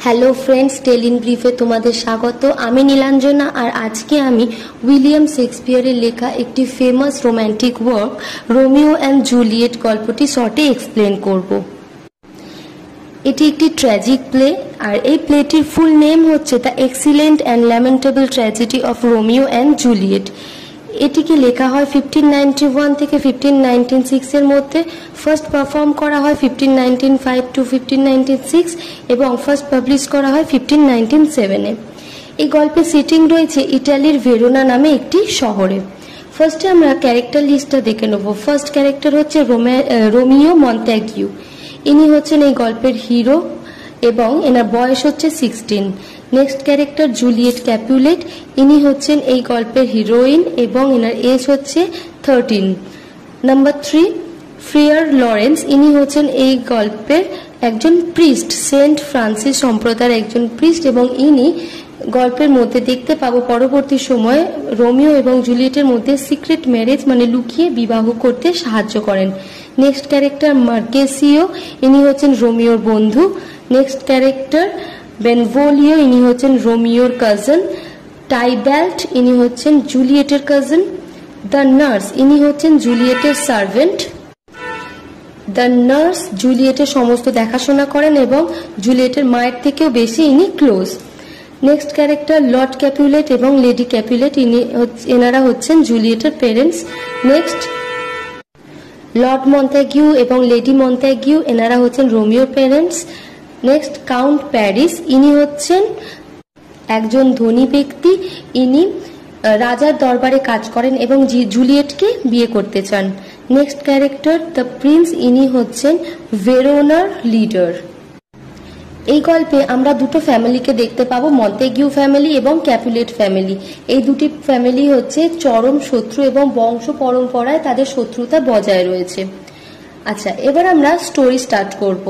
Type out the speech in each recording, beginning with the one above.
Hello friends, tell in ব্রিফে তোমাদের স্বাগত। আমি নীলাঞ্জনা, আর আজকে আমি উইলিয়াম শেক্সপিয়ারের লেখা একটি famous romantic work Romeo and Juliet গল্পটি শর্টে এক্সপ্লেন করব। এটি একটি ট্র্যাজিক প্লে, আর এই প্লেটির ফুল নেম হচ্ছে the excellent and lamentable tragedy of Romeo and Juliet. এটিকে লেখা হয় 1591 থেকে 1596 এর মধ্যে। ফার্স্ট পারফর্ম করা হয় 1595 টু 1596 এবং ফার্স্ট পাবলিশ করা হয় 1597 এ। এই গল্পের সেটিং রয়েছে ইটালির ভেরোনা নামে একটি শহরে। ফার্স্টে আমরা ক্যারেক্টার লিস্টটা দেখে নেব। ফার্স্ট ক্যারেক্টার হচ্ছে রোমিও মন্ট্যাগিউ। ইনি হচ্ছেন এই গল্পের হিরো এবং এনার বয়স হচ্ছে 16। Next character Juliet Capulet. ইনি হচ্ছেন এই গল্পের হিরোইন এবং এনার এজ হচ্ছে 13। Number 3 freer Lawrence. ইনি হচ্ছেন এই গল্পের একজন প্রিস্ট, সেন্ট ফ্রান্সিস সম্প্রদায়ের একজন প্রিস্ট, এবং ইনি গল্পের মধ্যে দেখতে পাবো পরবর্তী সময়ে রোমিও এবং জুলিয়েটের মধ্যে সিক্রেট ম্যারেজ মানে লুকিয়ে বিবাহ করতে সাহায্য করেন। Next character Mercutio. ইনি হচ্ছেন রোমিওর বন্ধু। Next character Benvolio. ইনি হচ্ছেন রোমিওর কাজিন। টাইব্যাল্ট। ইনি হচ্ছেন জুলিয়েটের কাজিন। The nurse. ইনি হচ্ছেন জুলিয়েটের সার্ভেন্ট। দ্য নার্স জুলিয়েটের সমস্ত দেখাশোনা করেন এবং জুলিয়েটের মায়ের থেকেও বেশি ইনি close. Next character Lord Capulet এবং লেডি ক্যাপুলেট। এনারা হচ্ছেন জুলিয়েটের পেরেন্টস। নেক্সট লর্ড মন্ট্যাগিউ এবং লেডি মন্ট্যাগিউ। এনারা হচ্ছেন রোমিওর পেরেন্টস। Next count Paris. ইনি হচ্ছেন একজন ধনী ব্যক্তি। ইনি রাজার দরবারে কাজ করেন এবং জুলিয়েটকে বিয়ে করতে চান। Next character the Prince. ইনি হচ্ছেন ভেরোনার লিডার। এই গল্পে আমরা দুটো ফ্যামিলিকে দেখতে পাবো, মন্টেগিউ ফ্যামিলি এবং ক্যাপুলেট ফ্যামিলি। এই দুটি ফ্যামিলি হচ্ছে চরম শত্রু এবং বংশ পরম্পরায় তাদের শত্রুতা বজায় রয়েছে। আচ্ছা, এবার আমরা স্টোরি স্টার্ট করব।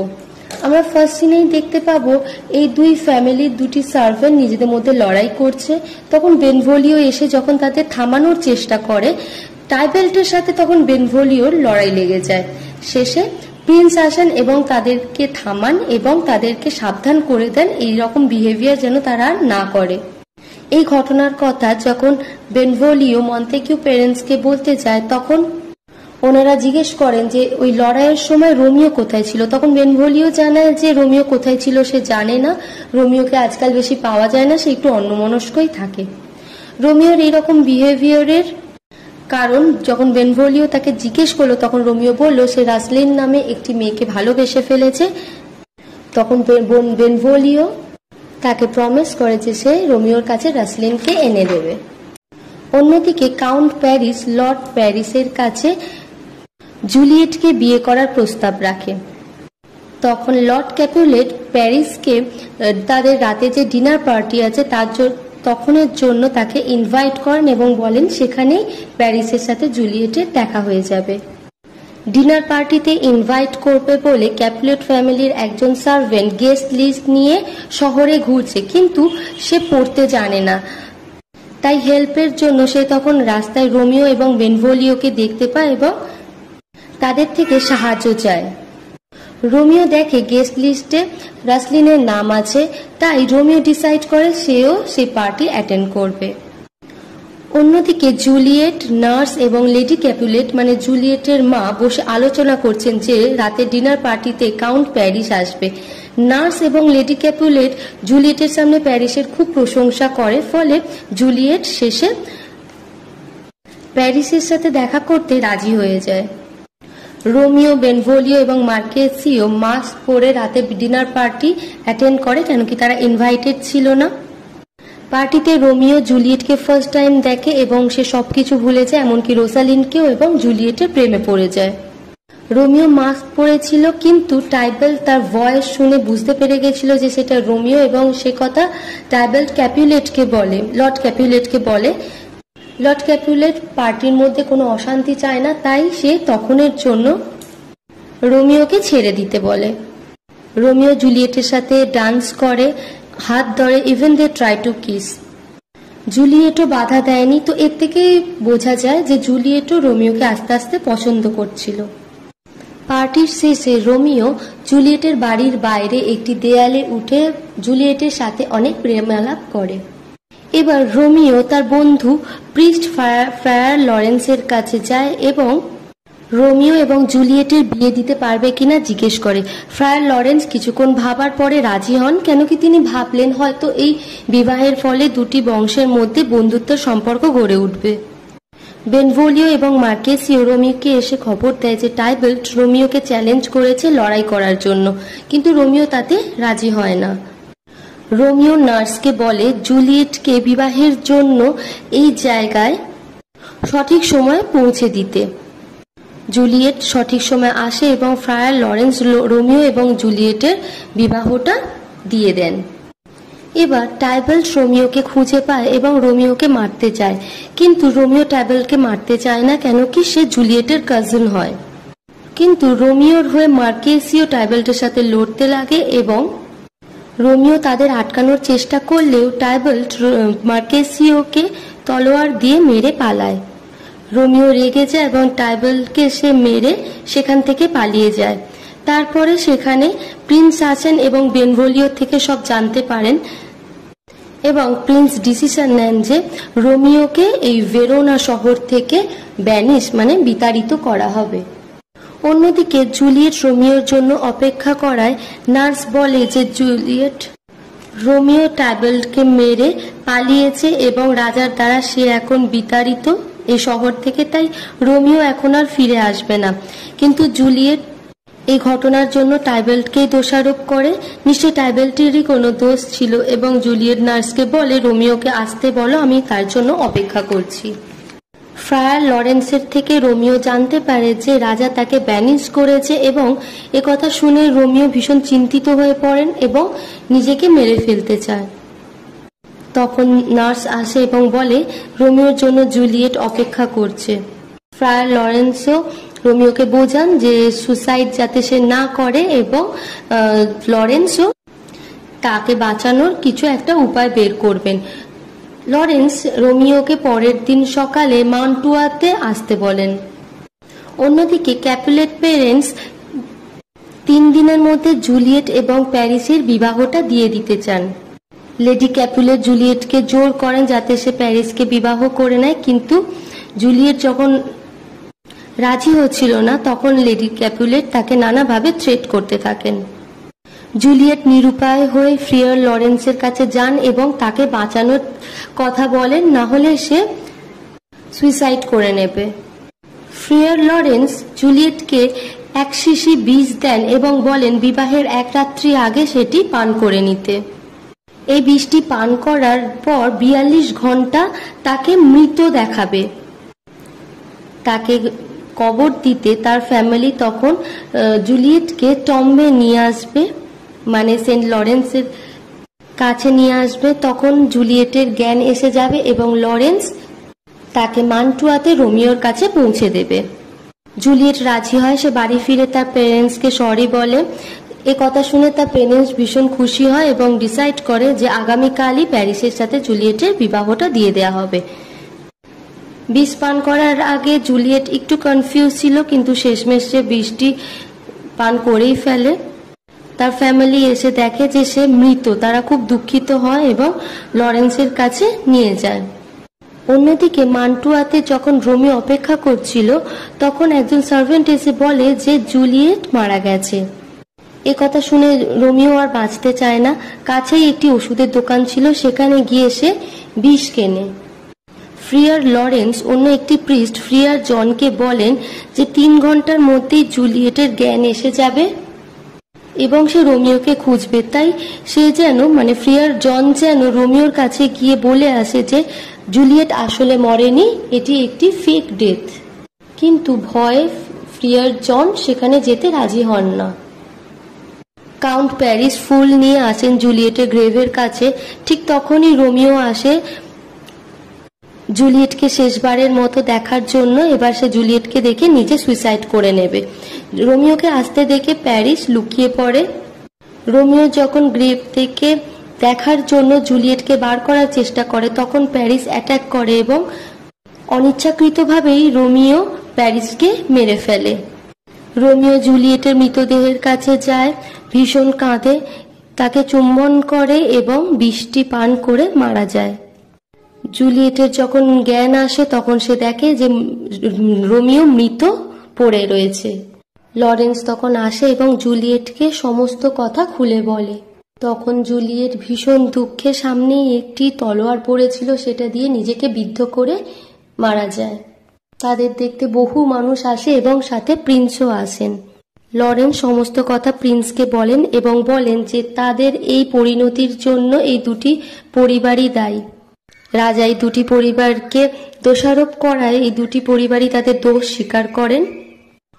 আমরা ফার্স্ট সিনেই দেখতে পাবো এই দুই ফ্যামিলির দুটি সার্ভেন্ট নিজেদের মধ্যে লড়াই করছে। তখন বেনভোলিও এসে যখন তাদের থামানোর চেষ্টা করে, টাইবেল্টের সাথে তখন বেনভোলিওর লড়াই লেগে যায়। শেষে প্রিন্স আসেন এবং তাদেরকে থামান এবং তাদেরকে সাবধান করে দেন এই রকম বিহেভিয়ার যেন তারা না করে। এই ঘটনার কথা যখন বেনভোলিও মন্টেগিউ প্যারেন্টসকে বলতে যায়, তখন ওনারা জিজ্ঞেস করেন যে ওই লড়াইয়ের সময় রোমিও কোথায় ছিল। তখন বেনভোলিও জানায় যে রোমিও কোথায় ছিল সে জানে না, রোমিওকে আজকাল বেশি পাওয়া যায় না, সে একটু অন্যমনস্কই থাকে। রোমিওর এইরকম বিহেভিয়ারের কারণ যখন বেনভোলিও তাকে জিজ্ঞেস করলো, তখন রোমিও বলল সে রাসলিন নামে একটি মেয়েকে ভালোবেসে ফেলেছে। তখন বেনভোলিও তাকে প্রমিস করে যে সে রোমিওর কাছে রাসলিনকে এনে দেবে। অন্যদিকে কাউন্ট প্যারিস লর্ড প্যারিসের কাছে জুলিয়েটকে বিয়ে করার প্রস্তাব রাখে। তখন লর্ড ক্যাপুলেট প্যারিসকে তাদের রাতে যে ডিনার পার্টি আছে তখনের জন্য তাকে ইনভাইট করেন এবং বলেন সেখানেই প্যারিসের সাথে জুলিয়েটের দেখা হয়ে যাবে। ডিনার পার্টিতে ইনভাইট করবে বলে ক্যাপুলেট ফ্যামিলির একজন সার্ভেন্ট গেস্ট লিস্ট নিয়ে শহরে ঘুরছে, কিন্তু সে পড়তে জানে না। তাই হেল্পের জন্য সে তখন রাস্তায় রোমিও এবং বেনভোলিওকে দেখতে পায় এবং তাদের থেকে সাহায্য চায়। রোমিও দেখে গেস্ট লিস্টে রাসলিনের নাম আছে, তাই রোমিও ডিসাইড করে সেও সেই পার্টি অ্যাটেন্ড করবে। অন্যদিকে জুলিয়েট, নার্স এবং লেডি ক্যাপুলেট মানে জুলিয়েটের মা বসে আলোচনা করছেন যে রাতের ডিনার পার্টিতে কাউন্ট প্যারিস আসবে। নার্স এবং লেডি ক্যাপুলেট জুলিয়েটের সামনে প্যারিসের খুব প্রশংসা করে, ফলে জুলিয়েট শেষে প্যারিসের সাথে দেখা করতে রাজি হয়ে যায়। রোমিও, বেনভোলিও এবং মার্কেসিও মাস্ক পরে রাতে ডিনার পার্টি অ্যাটেন্ড করে, কেন কি তারা ইনভাইটেড ছিল না। পার্টিতে রোমিও জুলিয়েটকে ফার্স্ট টাইম দেখে এবং সে সবকিছু ভুলে যায়, এমনকি রোসালিনকেও, এবং জুলিয়েটের প্রেমে পড়ে যায়। রোমিও মাস্ক পরেছিল, কিন্তু টাইবেল্ট তার ভয়েস শুনে বুঝতে পেরে গেছিল যে সেটা রোমিও এবং সে কথা টাইবেল্ট ক্যাপুলেটকে বলে, লর্ড ক্যাপুলেটকে বলে। লর্ড ক্যাপুলেট পার্টির মধ্যে কোনো অশান্তি চায় না, তাই সে তখনের জন্য রোমিওকে ছেড়ে দিতে বলে। রোমিও জুলিয়েটের সাথে ডান্স করে, হাত ধরে, even they try to kiss. জুলিয়েটও বাধা দেয়নি। তো এর থেকেই বোঝা যায় যে জুলিয়েটও রোমিওকে আস্তে আস্তে পছন্দ করছিল। পার্টির শেষে রোমিও জুলিয়েটের বাড়ির বাইরে একটি দেয়ালে উঠে জুলিয়েটের সাথে অনেক প্রেমালাপ করে। এবার রোমিও তার বন্ধু প্রিস্ট ফ্রায়ার লরেন্সের কাছে যায় এবং রোমিও এবং জুলিয়েটের বিয়ে দিতে পারবে কিনা জিজ্ঞেস করে। ফ্রায়ার লরেন্স কিছুক্ষণ ভাবার পরে রাজি হন, কেন কি তিনি ভাবলেন হয়তো এই বিবাহের ফলে দুটি বংশের মধ্যে বন্ধুত্বের সম্পর্ক গড়ে উঠবে। বেনভোলিও এবং মার্কেসিও রোমিওকে এসে খবর দেয় যে টাইবেল্ট রোমিওকে চ্যালেঞ্জ করেছে লড়াই করার জন্য, কিন্তু রোমিও তাতে রাজি হয় না। রোমিও নার্সকে বলে জুলিয়েটকে বিবাহের জন্য এই জায়গায় সঠিক সময়ে পৌঁছে দিতে। জুলিয়েট সঠিক সময় আসে এবং ফ্রায়ার লরেন্স রোমিও এবং জুলিয়েটের বিবাহটা দিয়ে দেন। এবার টাইবেল্ট রোমিওকে খুঁজে পায় এবং রোমিওকে মারতে চায়, কিন্তু রোমিও টাইবেল্টকে মারতে চায় না, কেন কি সে জুলিয়েটের কাজিন হয়। কিন্তু রোমিওর হয়ে মার্কেসিও টাইবেল্টের সাথে লড়তে লাগে এবং রোমিও তাদের আটকানোর চেষ্টা করলেও টাইবেল্ট মার্কেসিওকে তলোয়ার দিয়ে মেরে পালায়। রোমিও রেগে যায় এবং টাইবেল্টকে সে মেরে সেখান থেকে পালিয়ে যায়। তারপরে সেখানে প্রিন্স আছেন এবং বেনভোলিও থেকে সব জানতে পারেন এবং প্রিন্স ডিসিশন নেন যে রোমিওকে এই ভেরোনা শহর থেকে বিতাড়িত করা হবে। অন্যদিকে জুলিয়েট রোমিওর জন্য অপেক্ষা করায় নার্স বলে যে জুলিয়েট রোমিও টাইবেল্টকে মেরে পালিয়েছে এবং রাজার দ্বারা সে এখন বিতাড়িত এই শহর থেকে, তাই রোমিও এখন আর ফিরে আসবে না। কিন্তু জুলিয়েট এই ঘটনার জন্য টাইবেল্টকেই দোষারোপ করে। নিশ্চয়ই টাইবেল্টেরই কোনো দোষ ছিল এবং জুলিয়েট নার্সকে বলে রোমিওকে আসতে বলো, আমি তার জন্য অপেক্ষা করছি। ফ্রায়ার লরেন্সের থেকে রোমিও জানতে পারে যে রাজা তাকে ব্যানিশ করেছে এবং একথা শুনে রোমিও ভীষণ চিন্তিত হয়ে পড়েন এবং নিজেকে মেরে ফেলতে চায়। তখন নার্স আসে এবং বলে রোমিওর জন্য জুলিয়েট অপেক্ষা করছে। ফ্রায়ার লরেন্সও রোমিওকে বোঝান যে সুসাইড যাতে সে না করে এবং লরেন্সও তাকে বাঁচানোর কিছু একটা উপায় বের করবেন। লরেন্স রোমিওকে পরের দিন সকালে মান্টুয়াতে আসতে বলেন। অন্যদিকে ক্যাপুলেট পেরেন্টস 3 দিনের মধ্যে জুলিয়েট এবং প্যারিসের বিবাহটা দিয়ে দিতে চান। লেডি ক্যাপুলেট জুলিয়েটকে জোর করেন যাতে সে প্যারিসকে বিবাহ করে নেয়, কিন্তু জুলিয়েট যখন রাজি হচ্ছিল না তখন লেডি ক্যাপুলেট তাকে নানাভাবে থ্রেট করতে থাকেন। জুলিয়েট নিরুপায় হয়ে ফ্রিয়ার লরেন্সের কাছে যান এবং তাকে বাঁচানোর কথা বলেন, না হলে সে সুইসাইড করে নেবে। ফ্রিয়ার লরেন্স জুলিয়েটকে 1 শিশি বিষ দেন এবং বলেন বিবাহের 1 রাত্রি আগে সেটি পান করে নিতে। এই বিষটি পান করার পর 42 ঘন্টা তাকে মৃত দেখাবে। তাকে কবর দিতে তার ফ্যামিলি তখন জুলিয়েটকে টম্বে নিয়ে আসবে, সেন্ট লরেন্সের কাছে নিয়ে আসবে। তখন জুলিয়েটের জ্ঞান এসে যাবে এবং লরেন্স তাকে মান্টুয়াতে রোমিওর কাছে পৌঁছে দেবে। জুলিয়েট রাজি হয়, সে বাড়ি ফিরে তার প্যারেন্টসকে সরি বলে। এ কথা শুনে তার প্যারেন্টস ভীষণ খুশি হয় এবং ডিসাইড করে যে আগামীকালই প্যারিসের সাথে জুলিয়েটের বিবাহটা দিয়ে দেওয়া হবে। বিষ পান করার আগে জুলিয়েট একটু কনফিউজ ছিল, কিন্তু শেষমেশ সে বিষটি পান করেই ফেলে। তার ফ্যামিলি এসে দেখে যে সে মৃত, তারা খুব দুঃখিত হয় এবং লরেন্সের কাছে নিয়ে যায়। অন্যদিকে মান্টুয়াতে যখন রোমিও অপেক্ষা করছিল তখন একজন সার্ভেন্ট এসে বলে যে জুলিয়েট মারা গেছে। এ কথা শুনে রোমিও আর বাঁচতে চায় না। কাছেই একটি ওষুধের দোকান ছিল, সেখানে গিয়ে সে বিষ কেনে। ফ্রিয়ার লরেন্স অন্য একটি প্রিস্ট ফ্রিয়ার জনকে বলেন যে 3 ঘন্টার মধ্যেই জুলিয়েটের জ্ঞান এসে যাবে এবং সে রোমিওকে খুঁজবে। তাই সে যেন ফ্রিয়ার জন যেন রোমিওর কাছে গিয়ে বলে আসে যে জুলিয়েট আসলে মরেনি, এটি একটি ফেক ডেথ। কিন্তু ভয়ে ফ্রিয়ার জন সেখানে যেতে রাজি হন না। কাউন্ট প্যারিস ফুল নিয়ে আসেন জুলিয়েটের গ্রেভের কাছে। ঠিক তখনই রোমিও আসে জুলিয়েটকে শেষবারের মতো দেখার জন্য। এবার সে জুলিয়েটকে দেখে নিজে সুইসাইড করে নেবে। রোমিওকে আসতে দেখে প্যারিস লুকিয়ে পড়ে। রোমিও যখন গ্রেভ থেকে দেখার জন্য জুলিয়েটকে বার করার চেষ্টা করে তখন প্যারিস অ্যাটাক করে এবং অনিচ্ছাকৃতভাবেই রোমিও প্যারিসকে মেরে ফেলে। রোমিও জুলিয়েটের মৃতদেহের কাছে যায়, ভীষণ কাঁদে, তাকে চুম্বন করে এবং বিষটি পান করে মারা যায়। জুলিয়েটের যখন জ্ঞান আসে তখন সে দেখে যে রোমিও মৃত পড়ে রয়েছে। লরেন্স তখন আসে এবং জুলিয়েটকে সমস্ত কথা খুলে বলে। তখন জুলিয়েট ভীষণ দুঃখে সামনেই একটি তলোয়ার পড়েছিল, সেটা দিয়ে নিজেকে বিদ্ধ করে মারা যায়। তাদের দেখতে বহু মানুষ আসে এবং সাথে প্রিন্সও আসেন। লরেন্স সমস্ত কথা প্রিন্সকে বলেন এবং বলেন যে তাদের এই পরিণতির জন্য এই দুটি পরিবারই দায়ী। রাজা এই দুটি পরিবারকে দোষারোপ করায় এই দুটি পরিবারই তাদের দোষ স্বীকার করেন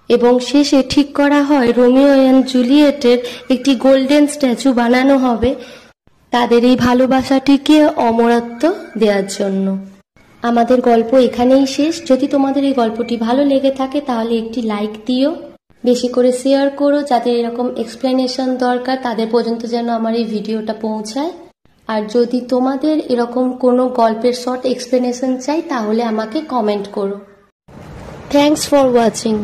এবং শেষে ঠিক করা হয় রোমিও অ্যান্ড জুলিয়েটের একটি গোল্ডেন স্ট্যাচু বানানো হবে তাদের এই ভালোবাসাটিকে অমরত্ব দেওয়ার জন্য। আমাদের গল্প এখানেই শেষ। যদি তোমাদের এই গল্পটি ভালো লেগে থাকে তাহলে একটি লাইক দিও, বেশি করে শেয়ার করো, যাদের এরকম এক্সপ্লেনেশন দরকার তাদের পর্যন্ত যেন আমার এই ভিডিওটা পৌঁছায়। আর যদি তোমাদের এরকম কোনো গল্পের শর্ট এক্সপ্লেনেশন চাই তাহলে আমাকে কমেন্ট করো। Thanks for watching.